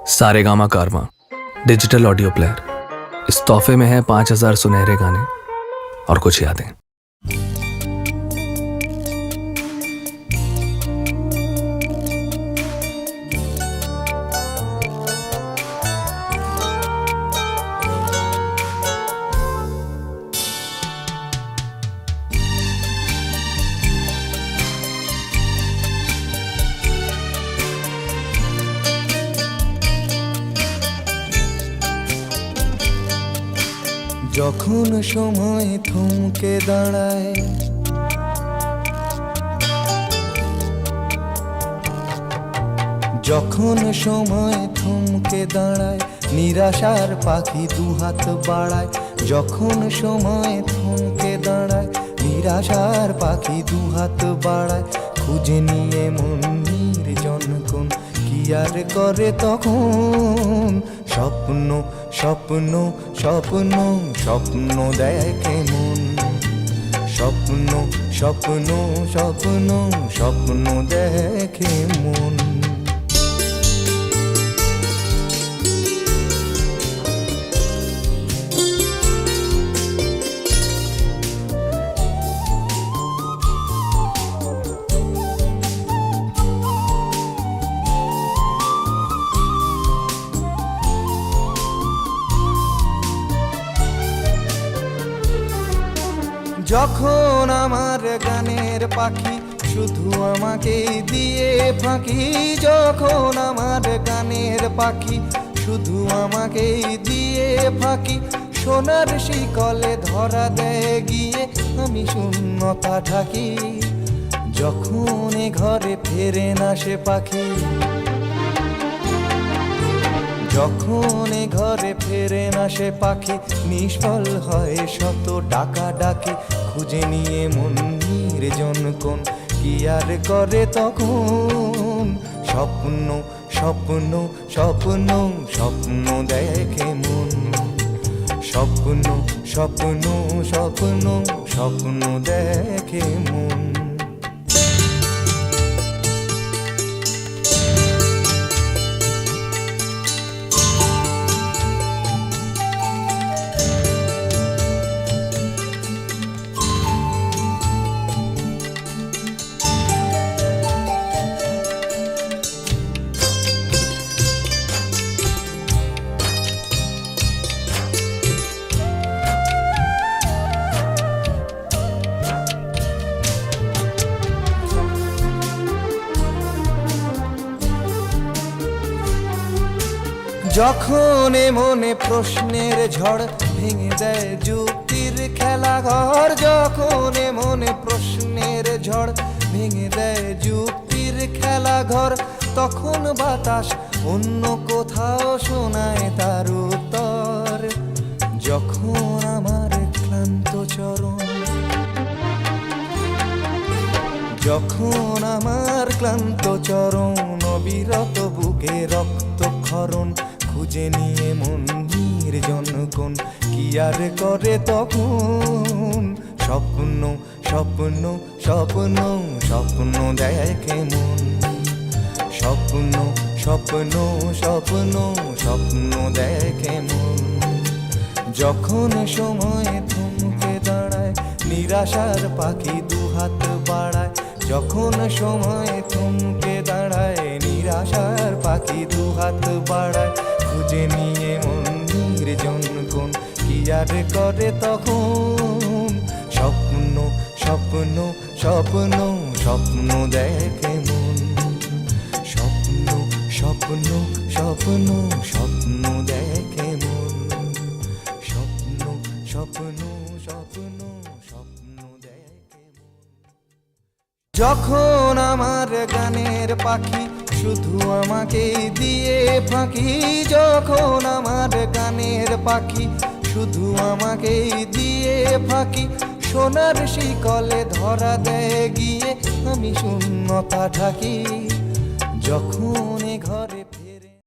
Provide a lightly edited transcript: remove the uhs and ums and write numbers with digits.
सारेगामा कारवां digital audio player. इस तोहफे में है 5000 सुनहरे गाने और कुछ यादें। যখন সময় থমকে দাঁড়ায়, যখন সময় থমকে দাঁড়ায়, নিরাশার পাখি দুহাত বাড়ায়। যখন সময় থমকে দাঁড়ায়, নিরাশার পাখি দুহাত বাড়ায়। খুঁজে নিয়ে মন নির্জন কোন কি আর করে তখন। স্বপ্ন স্বপ্ন স্বপ্ন স্বপ্ন দেখে মন। স্বপ্ন স্বপ্ন স্বপ্ন স্বপ্ন দেখে মন। যখন আমার গানের পাখি শুধু আমাকে দিয়ে ফাঁকি। যখন আমার গানের পাখি শুধু আমাকে দিয়ে ফাঁকি। সোনার শিকলে ধরা দেয় গিয়ে আমি শূন্যতা ঢাকি। যখন এ ঘরে ফেরে না সে পাখি, যখন এ ঘরে ফেরে না সে পাখি, নিষ্ফল হয় শত ডাকা ডাকি। খুঁজে নিয়ে মন নির্জন কোন কি আর করে তখন। স্বপ্ন স্বপ্ন স্বপ্ন স্বপ্ন দেখে মন। স্বপ্ন স্বপ্ন স্বপ্ন স্বপ্ন দেখে মন। যখন মনে প্রশ্নের ঝড় ভেঙে দেয় যুক্তির খেলা ঘর। যখন মনে প্রশ্নের ঝড় ভেঙে দেয় যুক্তির খেলা ঘর, তখন বাতাস অন্য কোথাও শোনায় তার উত্তর। যখন আমার ক্লান্ত চরণ, যখন আমার ক্লান্ত চরণ, অবিরত বুকে রক্তক্ষরণ। খুঁজে নিয়ে মন নির্জন কোন কি আর করে তখন। স্বপ্ন স্বপ্ন স্বপ্ন স্বপ্ন দেখে মন। স্বপ্ন স্বপ্ন স্বপ্ন স্বপ্ন দেখে মন। যখন সময় থমকে দাঁড়ায়, নিরাশার পাখি দুহাত বাড়ায়। যখন সময় থমকে দাঁড়ায়, নিরাশার পাখি দুহাত বাড়ায়। খুঁজে নিয়ে মন নির্জন কোন কি আর করে তখন। স্বপ্ন স্বপ্ন স্বপ্ন স্বপ্ন দেখে মন। স্বপ্ন স্বপ্ন স্বপ্ন স্বপ্ন দেখে মন। স্বপ্ন স্বপ্ন স্বপ্ন স্বপ্ন দেখে মন। যখন আমার গানের পাখি শুধু আমাকে দিয়ে ফাঁকি। যখন আমার গানের পাখি শুধু আমাকে দিয়ে ফাঁকি। সোনার শিকলে ধরা দেয় গিয়ে আমি শূন্যতা ঢাকি। যখন এ ঘরে